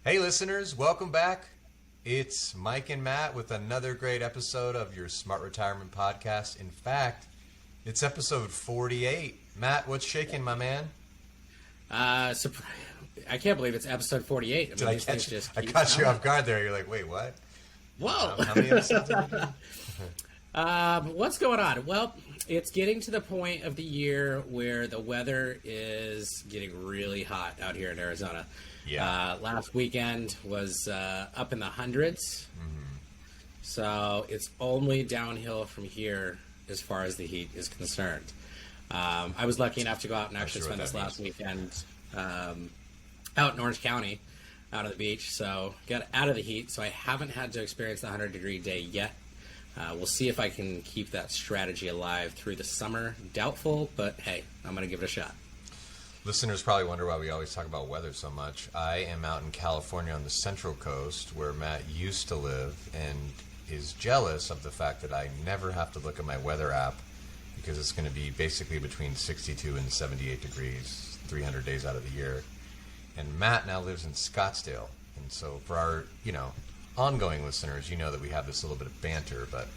Hey, listeners, welcome back. It's Mike and Matt with another great episode of your Smart Retirement Podcast. In fact, it's episode 48. Matt, what's shaking, my man? I can't believe it's episode 48. Did I catch you? I caught you off guard there. You're like, wait, what? Whoa. How many episodes are we doing? What's going on? Well, it's getting to the point of the year where the weather is getting really hot out here in Arizona. Yeah. Last weekend was up in the hundreds. Mm-hmm. So it's only downhill from here as far as the heat is concerned. I was lucky enough to go out and actually spend this last weekend out in Orange County, out on the beach. So got out of the heat. So I haven't had to experience the 100-degree day yet. We'll see if I can keep that strategy alive through the summer. Doubtful, but hey, I'm going to give it a shot. Listeners probably wonder why we always talk about weather so much. I am out in California on the Central Coast where Matt used to live and is jealous of the fact that I never have to look at my weather app because it's going to be basically between 62 and 78 degrees 300 days out of the year. And Matt now lives in Scottsdale. And so for our, ongoing listeners, you know that we have this little bit of banter, but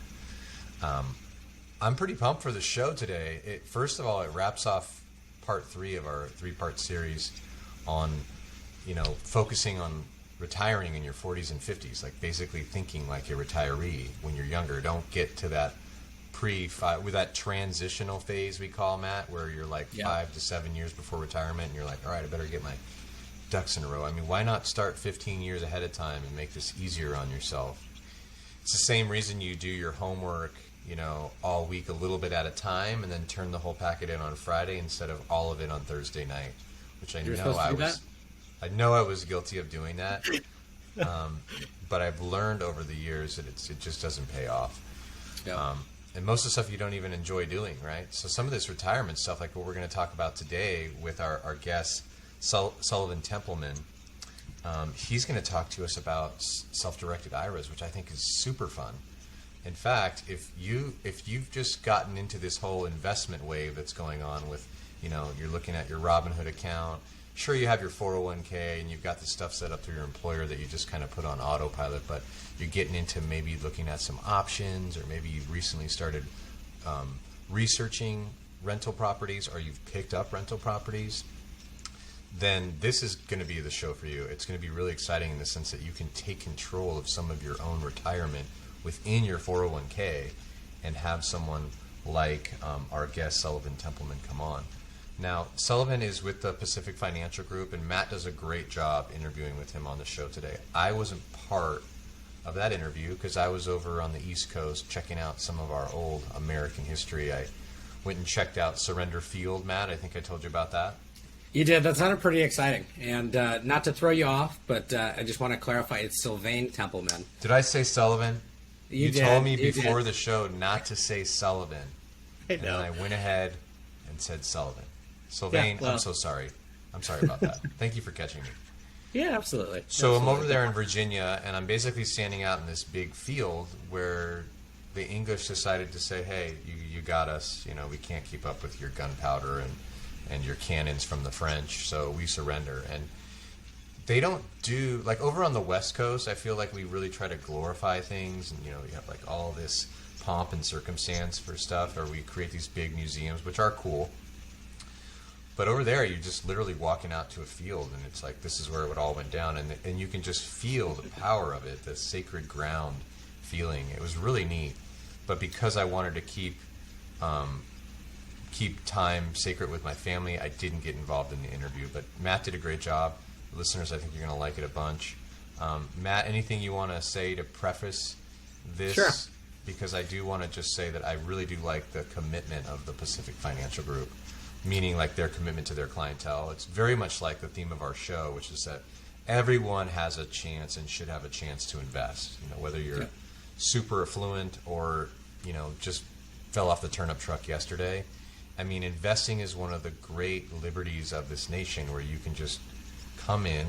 I'm pretty pumped for the show today. First of all, it wraps off part 3 of our 3-part series on, focusing on retiring in your 40s and 50s, like basically thinking like a retiree when you're younger. Don't get to that with that transitional phase we call, Matt, where you're like 5 to 7 years before retirement and you're like, all right, I better get my ducks in a row. I mean, why not start 15 years ahead of time and make this easier on yourself? It's the same reason you do your homework, all week a little bit at a time and then turn the whole packet in on Friday instead of all of it on Thursday night, which I know I was guilty of doing that. But I've learned over the years that it just doesn't pay off. Yeah. And most of the stuff you don't even enjoy doing, right? So some of this retirement stuff, like what we're going to talk about today with our guest, Sylvain Templeman, he's going to talk to us about self-directed IRAs, which I think is super fun. In fact, if you've just gotten into this whole investment wave that's going on with, you're looking at your Robinhood account, sure you have your 401k and you've got the stuff set up through your employer that you just kind of put on autopilot, but you're getting into maybe looking at some options, or maybe you've recently started researching rental properties, or you've picked up rental properties, then this is going to be the show for you. It's going to be really exciting in the sense that you can take control of some of your own retirement within your 401k and have someone like our guest Sylvain Templeman come on. Now, Sylvain is with the Pacific Financial Group, and Matt does a great job interviewing with him on the show today. I wasn't part of that interview because I was over on the East Coast checking out some of our old American history. I went and checked out Surrender Field, Matt. I think I told you about that. You did. That sounded pretty exciting. And not to throw you off, but I just want to clarify, it's Sylvain Templeman. Did I say Sullivan? You did. Told me before the show not to say Sullivan. I know. And I went ahead and said Sullivan. Sylvain, I'm so sorry. I'm sorry about that. Thank you for catching me. Yeah, absolutely. So I'm over there in Virginia, and I'm basically standing out in this big field where the English decided to say, hey, you got us. We can't keep up with your gunpowder and your cannons from the French, so we surrender. And they don't do, like over on the West Coast, I feel like we really try to glorify things, and you have like all this pomp and circumstance for stuff, or we create these big museums, which are cool. But over there, you're just literally walking out to a field, and it's like, this is where it all went down, and you can just feel the power of it, the sacred ground feeling. It was really neat. But because I wanted to keep time sacred with my family, I didn't get involved in the interview. But Matt did a great job. Listeners, I think you're going to like it a bunch. Matt, anything you want to say to preface this? Sure. Because I do want to just say that I really do like the commitment of the Pacific Financial Group, meaning like their commitment to their clientele. It's very much like the theme of our show, which is that everyone has a chance and should have a chance to invest. Whether you're super affluent or, just fell off the turnip truck yesterday. I mean, investing is one of the great liberties of this nation, where you can just come in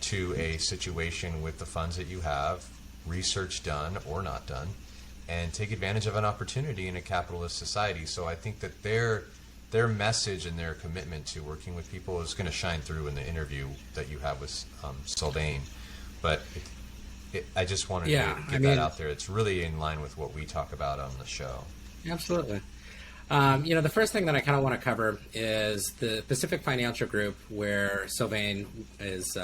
to a situation with the funds that you have, research done or not done, and take advantage of an opportunity in a capitalist society. So I think that their message and their commitment to working with people is going to shine through in the interview that you have with Sylvain. But I just wanted to get that out there. It's really in line with what we talk about on the show. Absolutely. The first thing that I kind of want to cover is the Pacific Financial Group, where Sylvain is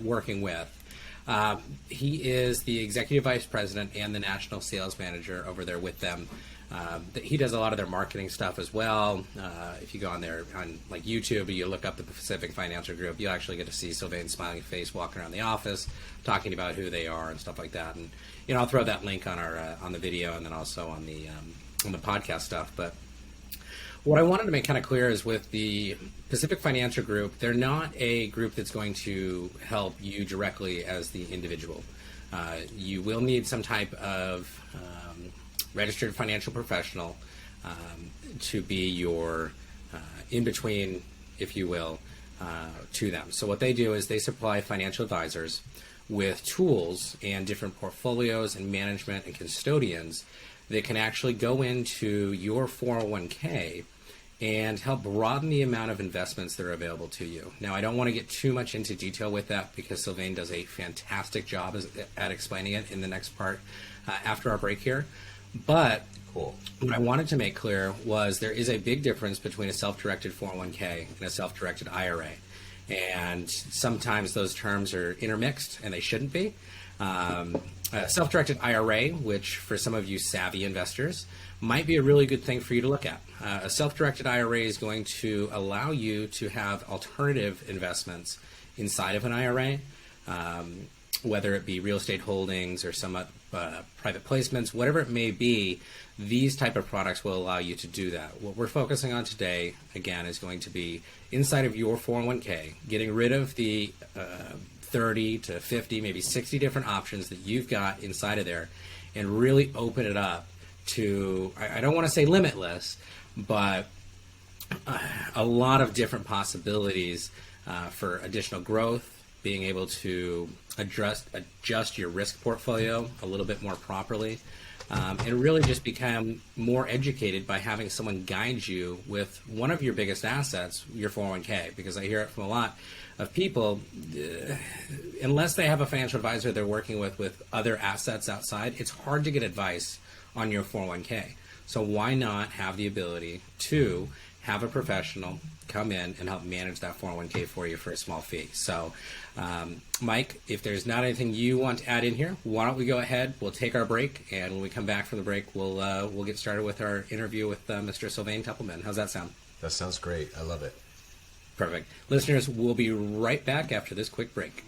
working with. He is the executive vice president and the national sales manager over there with them. He does a lot of their marketing stuff as well. If you go on there on like YouTube and you look up the Pacific Financial Group, you'll actually get to see Sylvain's smiling face walking around the office, talking about who they are and stuff like that. And I'll throw that link on our on the video and then also on the podcast stuff. But what I wanted to make kind of clear is with the Pacific Financial Group, they're not a group that's going to help you directly as the individual. You will need some type of registered financial professional to be your in-between, if you will, to them. So what they do is they supply financial advisors with tools and different portfolios and management and custodians that can actually go into your 401k and help broaden the amount of investments that are available to you. Now, I don't want to get too much into detail with that because Sylvain does a fantastic job at explaining it in the next part after our break here. But cool. What I wanted to make clear was there is a big difference between a self-directed 401k and a self-directed IRA. And sometimes those terms are intermixed, and they shouldn't be. A self-directed IRA, which for some of you savvy investors, might be a really good thing for you to look at. A self-directed IRA is going to allow you to have alternative investments inside of an IRA, whether it be real estate holdings or some private placements, whatever it may be. These type of products will allow you to do that. What we're focusing on today, again, is going to be inside of your 401k, getting rid of the 30 to 50, maybe 60 different options that you've got inside of there, and really open it up to, I don't want to say limitless, but a lot of different possibilities for additional growth, being able to adjust your risk portfolio a little bit more properly, and really just become more educated by having someone guide you with one of your biggest assets, your 401k, because I hear it from a lot of people, unless they have a financial advisor they're working with other assets outside, it's hard to get advice on your 401k. So why not have the ability to have a professional come in and help manage that 401k for you for a small fee? So, Mike, if there's not anything you want to add in here, why don't we go ahead? We'll take our break, and when we come back from the break, we'll get started with our interview with Mr. Sylvain Templeman. How's that sound? That sounds great. I love it. Perfect. Listeners, we'll be right back after this quick break.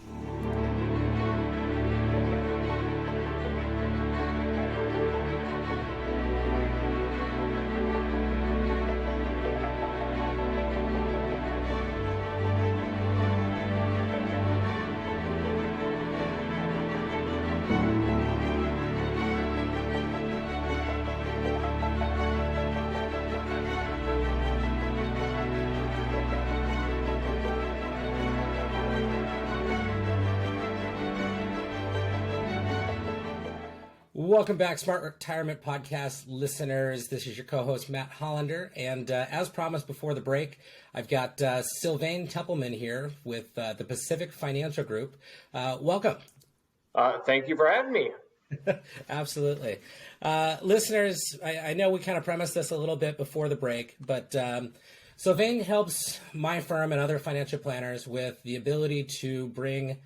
Welcome back, Smart Retirement Podcast listeners. This is your co-host, Matt Hollander. And as promised before the break, I've got Sylvain Templeman here with the Pacific Financial Group. Welcome. Thank you for having me. Absolutely. Listeners, I know we kind of premised this a little bit before the break, but Sylvain helps my firm and other financial planners with the ability to bring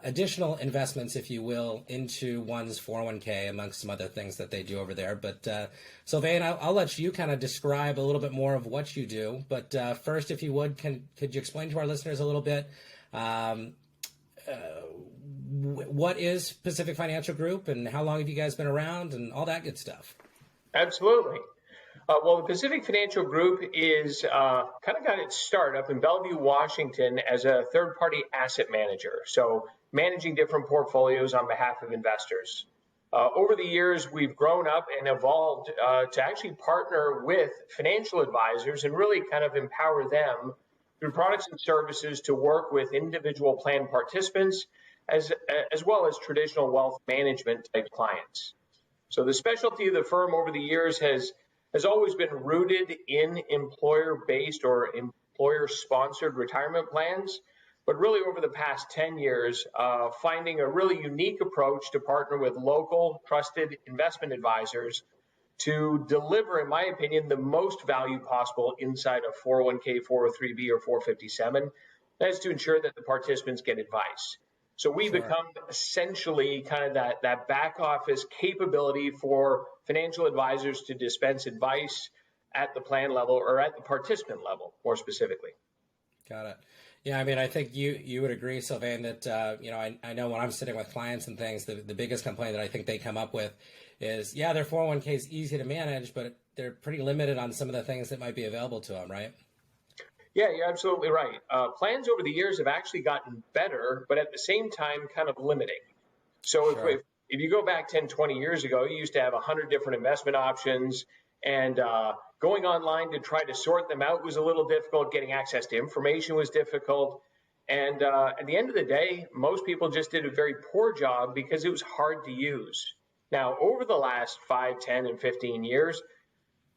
additional investments, if you will, into one's 401k, amongst some other things that they do over there. But Sylvain, I'll let you kind of describe a little bit more of what you do. But first, if you would, could you explain to our listeners a little bit what is Pacific Financial Group and how long have you guys been around and all that good stuff? Absolutely. Well, the Pacific Financial Group is kind of got its start up in Bellevue, Washington as a third-party asset manager, so managing different portfolios on behalf of investors. Over the years, we've grown up and evolved to actually partner with financial advisors and really kind of empower them through products and services to work with individual plan participants as well as traditional wealth management type clients. So the specialty of the firm over the years has always been rooted in employer-based or employer-sponsored retirement plans, but really over the past 10 years, finding a really unique approach to partner with local trusted investment advisors to deliver, in my opinion, the most value possible inside a 401k, 403b, or 457. That is to ensure that the participants get advice. So we become essentially kind of that back office capability for financial advisors to dispense advice at the plan level or at the participant level, more specifically. Got it. Yeah, I mean, I think you would agree, Sylvain, that I know when I'm sitting with clients and things, the biggest complaint that I think they come up with is, yeah, their 401k is easy to manage, but they're pretty limited on some of the things that might be available to them, right? Yeah, you're absolutely right. Plans over the years have actually gotten better, but at the same time, kind of limiting. So if you go back 10, 20 years ago, you used to have 100 different investment options, and going online to try to sort them out was a little difficult. Getting access to information was difficult. And at the end of the day, most people just did a very poor job because it was hard to use. Now, over the last 5, 10, and 15 years,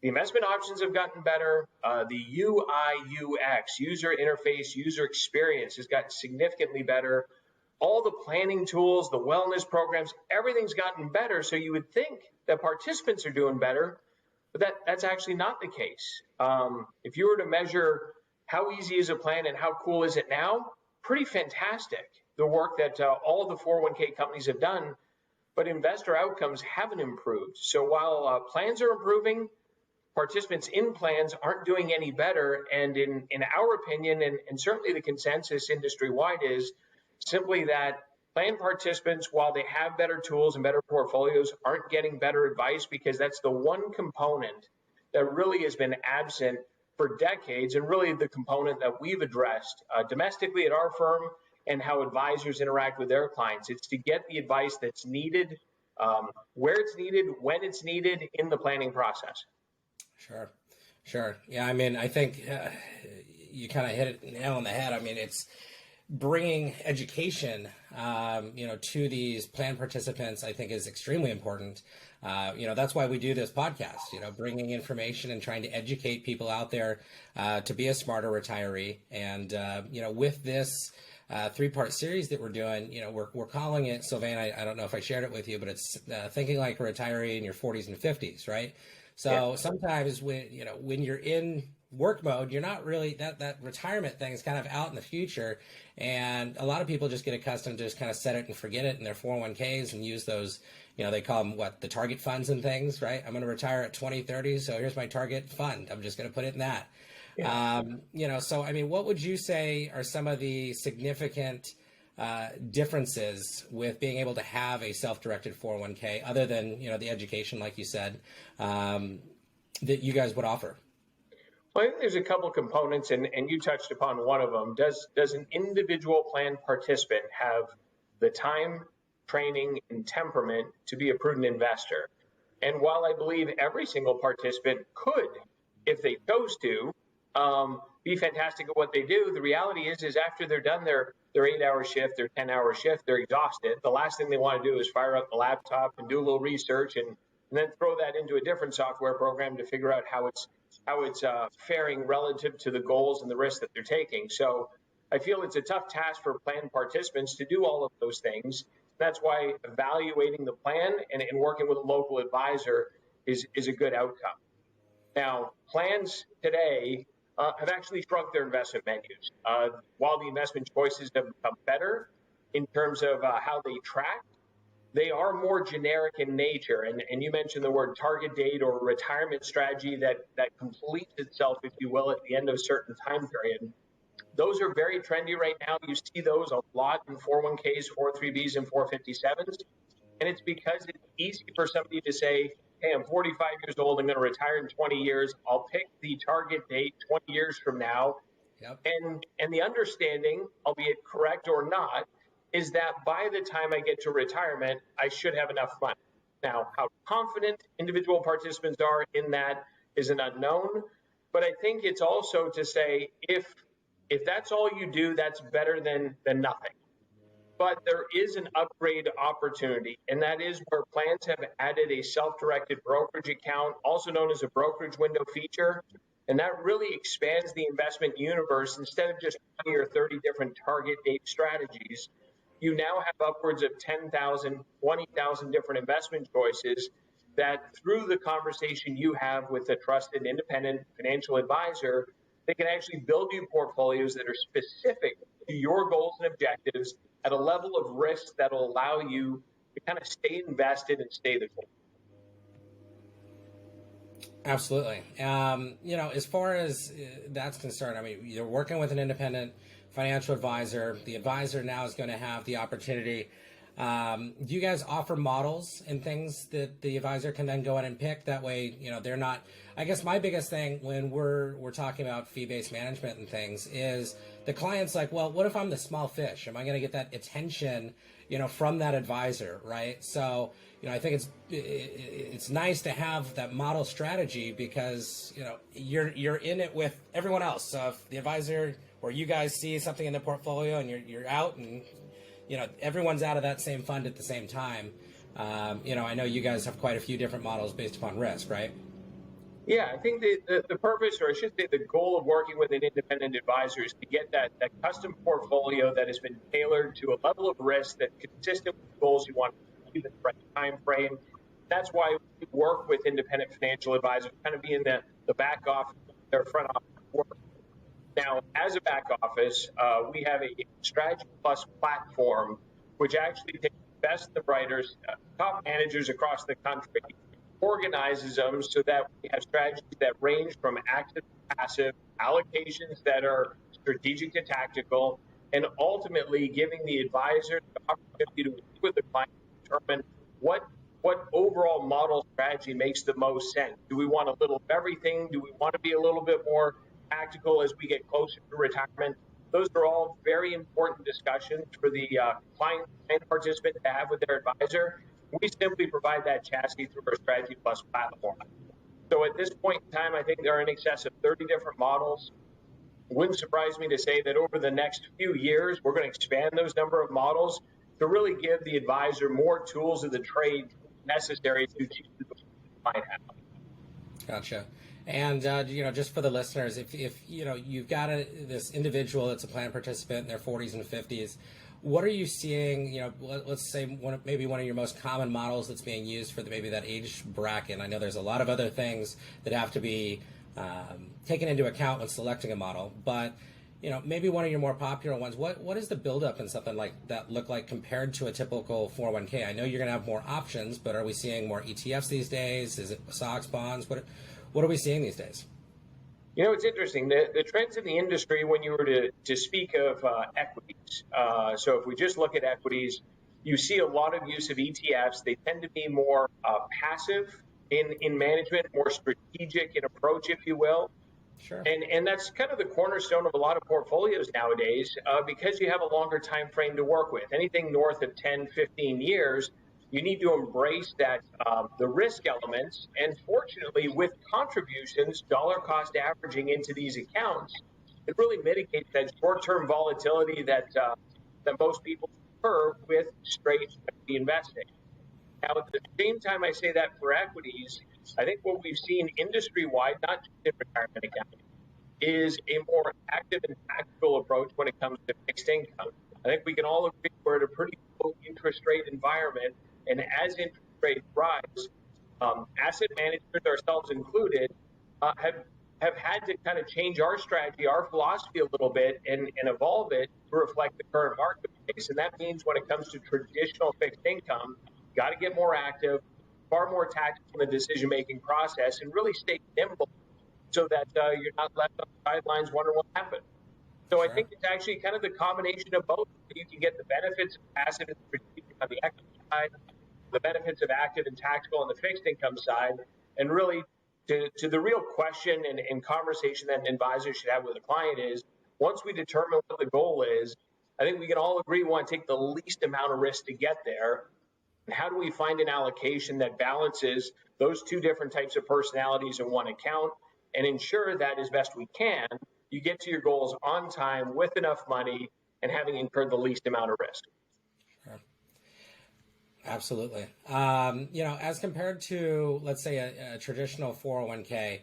the investment options have gotten better. The UI, UX, user interface, user experience has gotten significantly better. All the planning tools, the wellness programs, everything's gotten better. So you would think that participants are doing better, but that's actually not the case. If you were to measure how easy is a plan and how cool is it now, pretty fantastic, the work that all of the 401k companies have done, but investor outcomes haven't improved. So while plans are improving, participants in plans aren't doing any better. And in our opinion, and certainly the consensus industry-wide, is simply that plan participants, while they have better tools and better portfolios, aren't getting better advice, because that's the one component that really has been absent for decades, and really the component that we've addressed domestically at our firm and how advisors interact with their clients. It's to get the advice that's needed, where it's needed, when it's needed in the planning process. Sure. Yeah, I mean, I think you kind of hit it nail on the head. I mean, it's bringing education, to these plan participants, I think is extremely important. That's why we do this podcast, bringing information and trying to educate people out there to be a smarter retiree. And, with this 3-part series that we're doing, we're calling it, Sylvain, I don't know if I shared it with you, but it's thinking like a retiree in your 40s and 50s, right? So sometimes when you're in work mode, you're not really, that retirement thing is kind of out in the future. And a lot of people just get accustomed to just kind of set it and forget it in their 401ks and use those, they call them the target funds and things, right? I'm going to retire at 2030. So here's my target fund. I'm just going to put it in that. So, I mean, what would you say are some of the significant differences with being able to have a self-directed 401k, other than, the education, like you said, that you guys would offer? Well, I think there's a couple of components, and you touched upon one of them. Does an individual plan participant have the time, training, and temperament to be a prudent investor? And while I believe every single participant could, if they chose to, be fantastic at what they do, the reality is after they're done their 8-hour shift, their 10-hour shift, they're exhausted. The last thing they want to do is fire up the laptop and do a little research and then throw that into a different software program to figure out how it's faring relative to the goals and the risks that they're taking. So I feel it's a tough task for plan participants to do all of those things. That's why evaluating the plan and working with a local advisor is a good outcome. Now, plans today have actually shrunk their investment menus. While the investment choices have become better in terms of how they track, they are more generic in nature. And you mentioned the word target date or retirement strategy that completes itself, if you will, at the end of a certain time period. Those are very trendy right now. You see those a lot in 401ks, 403bs, and 457s. And it's because it's easy for somebody to say, hey, I'm 45 years old, I'm going to retire in 20 years. I'll pick the target date 20 years from now. Yep. And the understanding, albeit correct or not, is that by the time I get to retirement, I should have enough money. Now, how confident individual participants are in that is an unknown. But I think it's also to say, if that's all you do, that's better than nothing. But there is an upgrade opportunity, and that is where plans have added a self-directed brokerage account, also known as a brokerage window feature. And that really expands the investment universe. Instead of just 20 or 30 different target date strategies, you now have upwards of 10,000, 20,000 different investment choices that through the conversation you have with a trusted independent financial advisor, they can actually build you portfolios that are specific to your goals and objectives at a level of risk that will allow you to kind of stay invested and stay the course. Absolutely. As far as that's concerned, I mean, you're working with an independent financial advisor. The advisor now is going to have the opportunity. Do you guys offer models and things that the advisor can then go in and pick? That way, they're not. I guess my biggest thing when we're talking about fee-based management and things is the client's like, well, what if I'm the small fish? Am I going to get that attention, from that advisor, right? So, I think it's nice to have that model strategy because you're in it with everyone else. So if the advisor or you guys see something in the portfolio and you're out and everyone's out of that same fund at the same time. I know you guys have quite a few different models based upon risk, right? Yeah, I think the purpose, or I should say the goal of working with an independent advisor is to get that custom portfolio that has been tailored to a level of risk that's consistent with the goals you want to achieve in the right time frame. That's why we work with independent financial advisors, kind of be in the back office, their front office work. Now, as a back office, we have a Strategy Plus platform, which actually takes the best of the brightest, top managers across the country, organizes them so that we have strategies that range from active to passive, allocations that are strategic to tactical, and ultimately giving the advisor the opportunity to work with the client to determine what overall model strategy makes the most sense. Do we want a little of everything? Do we want to be a little bit more tactical as we get closer to retirement? Those are all very important discussions for the client participant to have with their advisor. We simply provide that chassis through our Strategy Plus platform. So at this point in time, I think there are in excess of 30 different models. It wouldn't surprise me to say that over the next few years, we're going to expand those number of models to really give the advisor more tools of the trade necessary to achieve the goals they might have. Gotcha. And, just for the listeners, if you've got this individual that's a plan participant in their 40s and 50s, what are you seeing, let's say maybe one of your most common models that's being used for maybe that age bracket? I know there's a lot of other things that have to be taken into account when selecting a model, but, maybe one of your more popular ones, what is the buildup in something like that look like compared to a typical 401k? I know you're going to have more options, but are we seeing more ETFs these days? Is it stocks, bonds? What are we seeing these days? It's interesting. The trends in the industry, when you were to speak of equities, so if we just look at equities, you see a lot of use of ETFs. They tend to be more passive in management, more strategic in approach, if you will. Sure. And that's kind of the cornerstone of a lot of portfolios nowadays because you have a longer time frame to work with. Anything north of 10, 15 years, you need to embrace that the risk elements. And fortunately, with contributions, dollar cost averaging into these accounts, it really mitigates that short-term volatility that most people prefer with straight investing. Now, at the same time I say that for equities, I think what we've seen industry-wide, not just in retirement accounting, is a more active and tactical approach when it comes to fixed income. I think we can all agree we're at a pretty low interest rate environment, and as interest rates rise, asset managers, ourselves included, have had to kind of change our strategy, our philosophy a little bit, and evolve it to reflect the current marketplace. And that means when it comes to traditional fixed income, got to get more active, far more tactical in the decision-making process, and really stay nimble so that you're not left on the sidelines wondering what happened. So sure. I think it's actually kind of the combination of both. You can get the benefits of passive and strategic on the equity side, the benefits of active and tactical on the fixed income side, and really to the real question and conversation that an advisor should have with a client is, once we determine what the goal is, I think we can all agree we want to take the least amount of risk to get there. And how do we find an allocation that balances those two different types of personalities in one account and ensure that as best we can, you get to your goals on time with enough money and having incurred the least amount of risk? Sure. Absolutely. As compared to, let's say, a traditional 401k,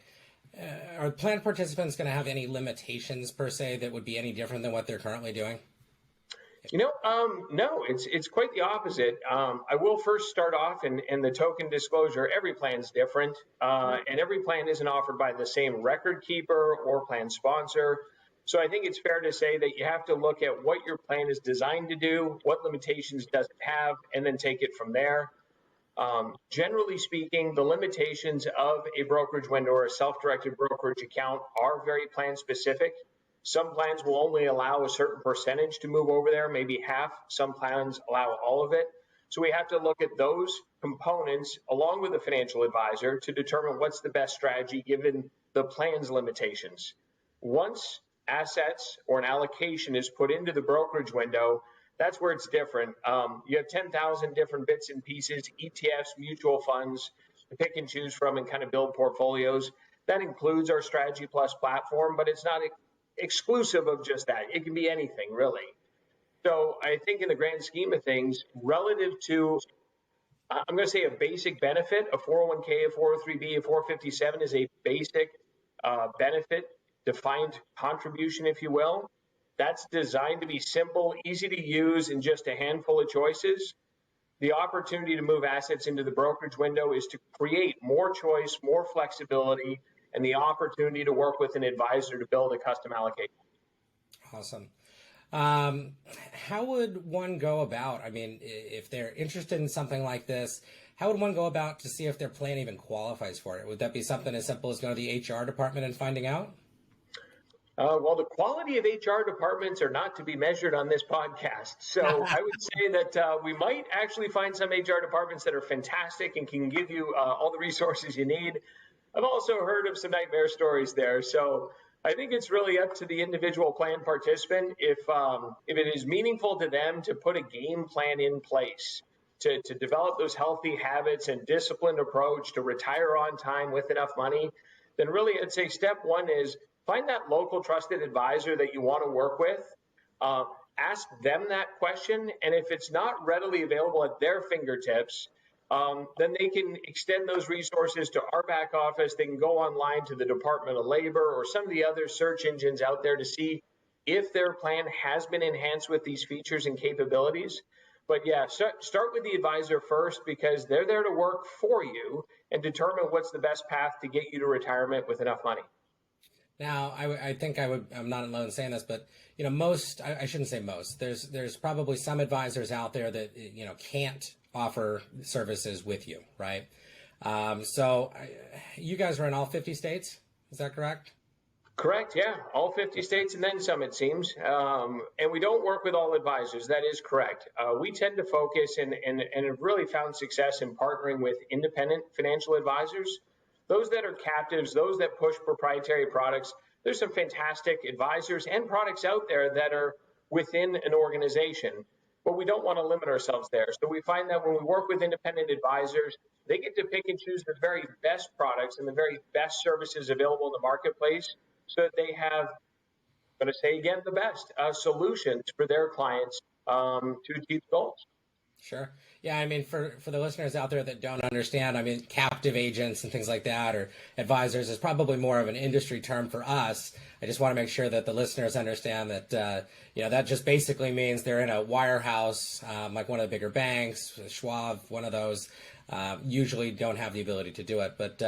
Are plan participants going to have any limitations per se that would be any different than what they're currently doing? No, it's quite the opposite. I will first start off in the token disclosure. Every plan is different, and every plan isn't offered by the same record keeper or plan sponsor. So I think it's fair to say that you have to look at what your plan is designed to do, what limitations does it have, and then take it from there. Generally speaking, the limitations of a brokerage window or a self-directed brokerage account are very plan specific. Some plans will only allow a certain percentage to move over there, maybe half. Some plans allow all of it. So we have to look at those components along with the financial advisor to determine what's the best strategy given the plan's limitations. Once assets or an allocation is put into the brokerage window, that's where it's different. You have 10,000 different bits and pieces, ETFs, mutual funds to pick and choose from and kind of build portfolios. That includes our Strategy Plus platform, but it's not exclusive of just that. It can be anything, really. So I think in the grand scheme of things, relative to, I'm going to say a basic benefit, a 401k, a 403b, a 457 is a basic benefit, defined contribution, if you will. That's designed to be simple, easy to use, and just a handful of choices. The opportunity to move assets into the brokerage window is to create more choice, more flexibility, and the opportunity to work with an advisor to build a custom allocation. Awesome. How would one go about, I mean, if they're interested in something like this, how would one go about to see if their plan even qualifies for it? Would that be something as simple as going to the HR department and finding out? Well, the quality of HR departments are not to be measured on this podcast. So I would say that we might actually find some HR departments that are fantastic and can give you all the resources you need. I've also heard of some nightmare stories there. So I think it's really up to the individual plan participant if it is meaningful to them to put a game plan in place to develop those healthy habits and disciplined approach to retire on time with enough money, then really I'd say step one is find that local trusted advisor that you want to work with. Ask them that question. And if it's not readily available at their fingertips, then they can extend those resources to our back office. They can go online to the Department of Labor or some of the other search engines out there to see if their plan has been enhanced with these features and capabilities. But yeah, start with the advisor first because they're there to work for you and determine what's the best path to get you to retirement with enough money. Now, I think I'm not alone saying this, but most, I shouldn't say most. There's probably some advisors out there that can't offer services with you, right? So you guys are in all 50 states, is that correct? Correct, yeah. All 50 states and then some, it seems. And we don't work with all advisors. That is correct. We tend to focus and have really found success in partnering with independent financial advisors. Those that are captives, those that push proprietary products. There's some fantastic advisors and products out there that are within an organization, but we don't want to limit ourselves there. So we find that when we work with independent advisors, they get to pick and choose the very best products and the very best services available in the marketplace so that they have, I'm going to say again, the best solutions for their clients to achieve goals. Sure. Yeah, I mean, for the listeners out there that don't understand, I mean, captive agents and things like that, or advisors, is probably more of an industry term for us. I just want to make sure that the listeners understand that, that just basically means they're in a wirehouse, like one of the bigger banks, Schwab, one of those, usually don't have the ability to do it. But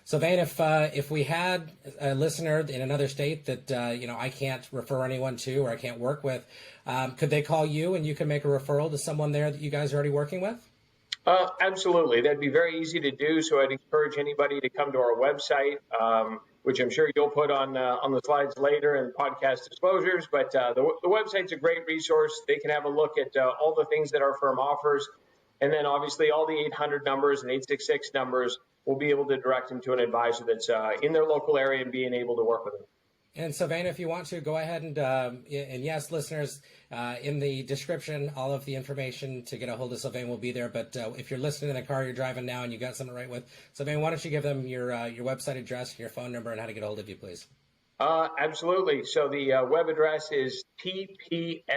Sylvain, if we had a listener in another state that, I can't refer anyone to or I can't work with, could they call you and you can make a referral to someone there that you guys are already working with? Absolutely. That'd be very easy to do. So I'd encourage anybody to come to our website, which I'm sure you'll put on the slides later and podcast disclosures. But the website's a great resource. They can have a look at all the things that our firm offers. And then obviously all the 800 numbers and 866 numbers will be able to direct them to an advisor that's in their local area and being able to work with them. And Sylvain, if you want to, go ahead and yes, listeners, in the description, all of the information to get a hold of Sylvain will be there. But if you're listening in the car you're driving now and you got something to write with, Sylvain, why don't you give them your website address, your phone number, and how to get a hold of you, please? Absolutely. So the web address is tpfg.com.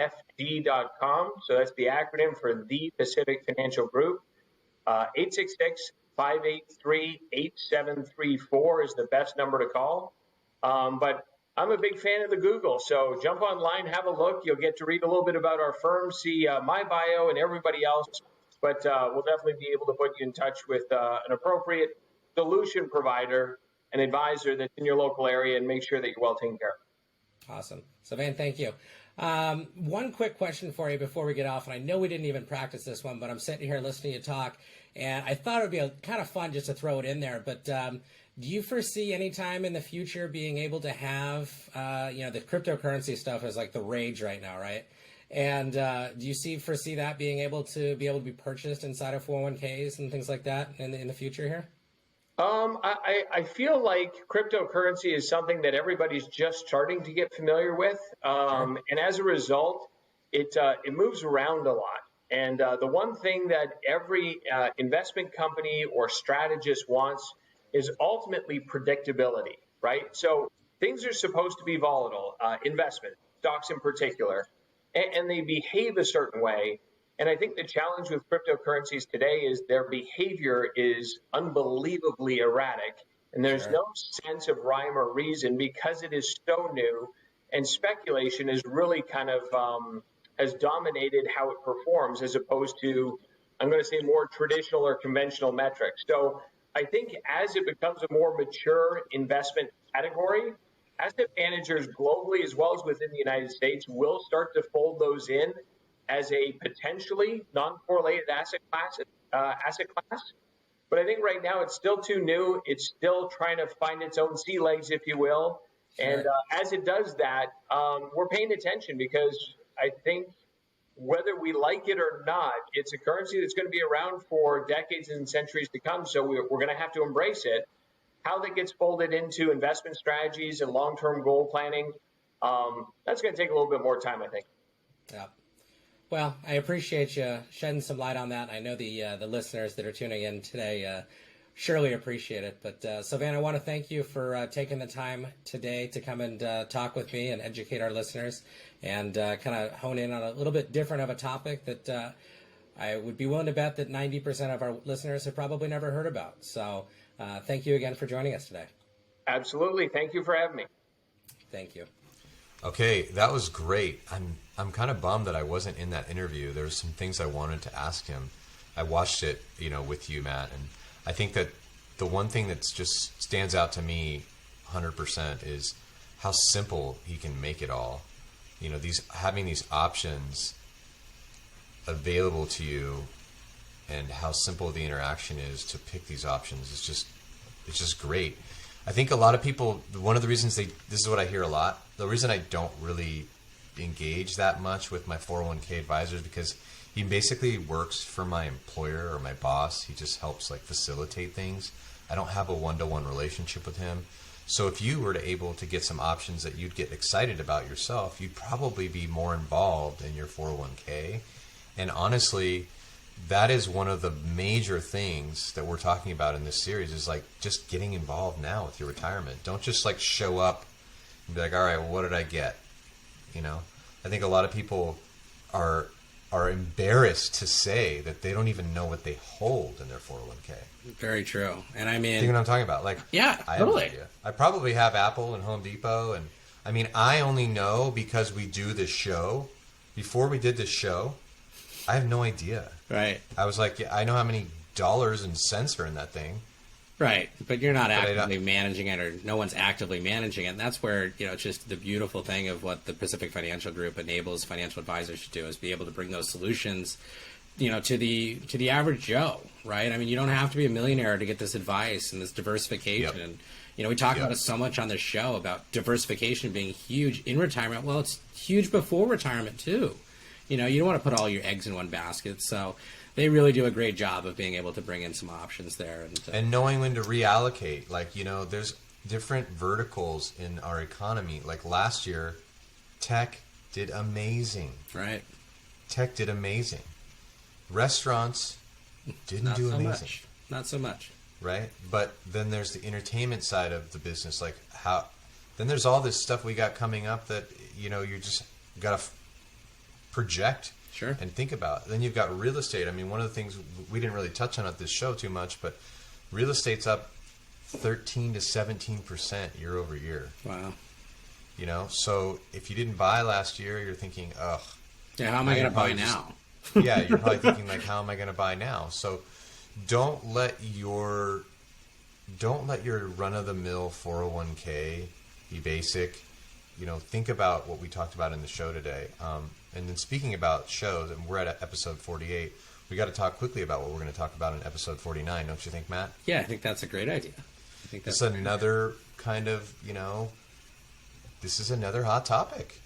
So that's the acronym for the Pacific Financial Group. 866 583-8734 is the best number to call. But I'm a big fan of the Google, so jump online, have a look. You'll get to read a little bit about our firm, see my bio and everybody else. But we'll definitely be able to put you in touch with an appropriate solution provider, an advisor that's in your local area, and make sure that you're well taken care of. Awesome. Sylvain, thank you. One quick question for you before we get off, and I know we didn't even practice this one, but I'm sitting here listening to you talk, and I thought it would be kind of fun just to throw it in there. But do you foresee any time in the future being able to have, the cryptocurrency stuff is like the rage right now, right? And do you foresee that being able to be purchased inside of 401ks and things like that in the future here? I feel like cryptocurrency is something that everybody's just starting to get familiar with. And as a result, it moves around a lot. And the one thing that every investment company or strategist wants is ultimately predictability, right? So things are supposed to be volatile, investment, stocks in particular, and they behave a certain way. And I think the challenge with cryptocurrencies today is their behavior is unbelievably erratic. And there's no sense of rhyme or reason because it is so new. And speculation is really kind of has dominated how it performs as opposed to, I'm going to say, more traditional or conventional metrics. So I think as it becomes a more mature investment category, asset managers globally as well as within the United States will start to fold those in as a potentially non-correlated asset class. But I think right now it's still too new. It's still trying to find its own sea legs, if you will. And as it does that, we're paying attention because I think whether we like it or not, it's a currency that's going to be around for decades and centuries to come. So we're going to have to embrace it. How that gets folded into investment strategies and long-term goal planning, that's going to take a little bit more time, I think. Yeah. Well, I appreciate you shedding some light on that. I know the listeners that are tuning in today surely appreciate it. But Sylvain, I want to thank you for taking the time today to come and talk with me and educate our listeners and kind of hone in on a little bit different of a topic that I would be willing to bet that 90% of our listeners have probably never heard about. So thank you again for joining us today. Absolutely. Thank you for having me. Thank you. Okay, that was great. I'm kind of bummed that I wasn't in that interview. There were some things I wanted to ask him. I watched it, with you, Matt, and I think that the one thing that just stands out to me 100% is how simple he can make it all. Having these options available to you and how simple the interaction is to pick these options is just great. I think a lot of people, one of the reasons this is what I hear a lot, the reason I don't really engage that much with my 401k advisor is because he basically works for my employer or my boss. He just helps facilitate things. I don't have a one-to-one relationship with him. So if you were able to get some options that you'd get excited about yourself, you'd probably be more involved in your 401k. And honestly, that is one of the major things that we're talking about in this series is just getting involved now with your retirement. Don't just show up and be like, all right, well, what did I get? I think a lot of people are embarrassed to say that they don't even know what they hold in their 401k. Very true. And I mean, you know what I'm talking about? Yeah, I totally. have no idea. I probably have Apple and Home Depot. And I mean, I only know because we do this show. Before we did this show, I have no idea. Right. I was like, yeah, I know how many dollars and cents are in that thing. Right. But you're not actively managing it, or no one's actively managing it. And that's where, it's just the beautiful thing of what the Pacific Financial Group enables financial advisors to do is be able to bring those solutions, to the average Joe, right? I mean, you don't have to be a millionaire to get this advice and this diversification. Yep. And, we talk about it so much on this show about diversification being huge in retirement. Well, it's huge before retirement too. You don't want to put all your eggs in one basket. So they really do a great job of being able to bring in some options there. And knowing when to reallocate. There's different verticals in our economy. Like last year, tech did amazing. Right. Tech did amazing. Restaurants didn't do amazing. Not so much. Right? But then there's the entertainment side of the business. Then there's all this stuff we got coming up that, you just got to project and think about. Then you've got real estate. I mean, one of the things we didn't really touch on at this show too much, but Real estate's up 13 to 17% year over year. Wow. You know, so if you didn't buy last year, you're thinking, ugh. Yeah, how am I going to buy now? Yeah, you're probably thinking like, how am I going to buy now? So don't let your run-of-the-mill 401k be basic. You know, think about what we talked about in the show today. And then speaking about shows, and we're at episode 48, we got to talk quickly about what we're going to talk about in episode 49, don't you think, Matt? Yeah, I think that's a great idea. I think that's another kind of, you know, this is another hot topic.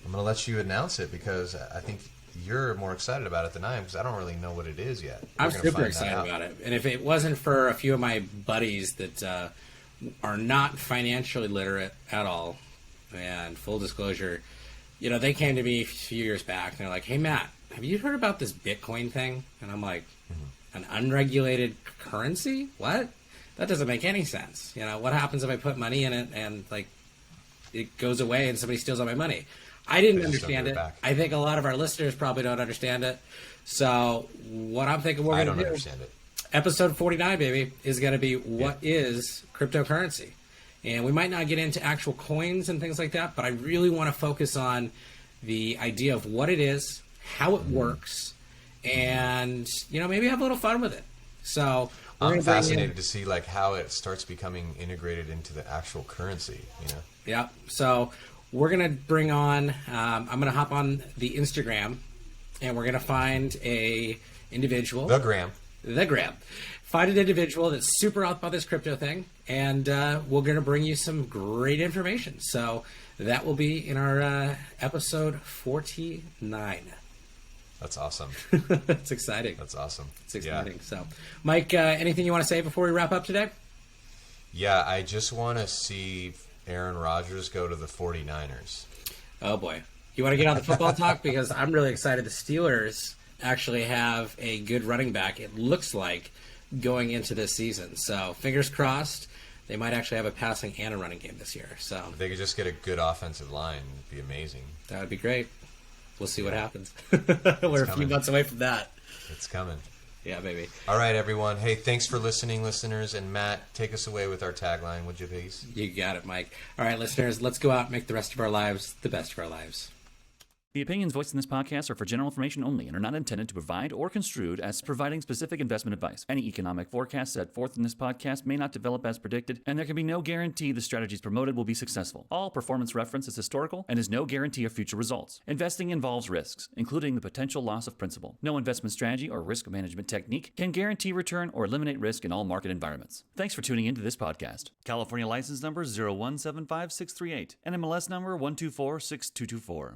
I'm going to let you announce it because I think you're more excited about it than I am because I don't really know what it is yet. I'm super excited about it. And if it wasn't for a few of my buddies that are not financially literate at all, and full disclosure, you know, they came to me a few years back and they're like, hey, Matt, have you heard about this Bitcoin thing? And I'm like, an unregulated currency? What? That doesn't make any sense. You know, what happens if I put money in it and like it goes away and somebody steals all my money? I didn't understand it. I think a lot of our listeners probably don't understand it. So what I'm thinking we're going to do, understand it. Episode 49, baby, is going to be what is cryptocurrency. And we might not get into actual coins and things like that, but I really want to focus on the idea of what it is, how it works, and, you know, maybe have a little fun with it. So I'm fascinated to see like how it starts becoming integrated into the actual currency, you know? Yeah. So we're going to bring on, I'm going to hop on the Instagram and we're going to find a individual. The gram. Find an individual that's super out about this crypto thing, and we're going to bring you some great information. So that will be in our episode 49. That's awesome. It's exciting. That's awesome. It's exciting. Yeah. So, Mike, anything you want to say before we wrap up today? Yeah, I just want to see Aaron Rodgers go to the 49ers. Oh, boy. You want to get on the football talk? Because I'm really excited. The Steelers actually have a good running back, it looks like, going into this season. So fingers crossed, they might actually have a passing and a running game this year. So if they could just get a good offensive line, it'd be amazing. That would be great. We'll see what happens. We're a few months away from that. It's coming. Yeah, baby. All right, everyone. Hey, thanks for listening, listeners. And Matt, take us away with our tagline, would you please? You got it, Mike. All right, listeners, let's go out and make the rest of our lives the best of our lives. The opinions voiced in this podcast are for general information only and are not intended to provide or construed as providing specific investment advice. Any economic forecast set forth in this podcast may not develop as predicted, and there can be no guarantee the strategies promoted will be successful. All performance reference is historical and is no guarantee of future results. Investing involves risks, including the potential loss of principal. No investment strategy or risk management technique can guarantee return or eliminate risk in all market environments. Thanks for tuning into this podcast. California license number 0175638, NMLS number 1246224.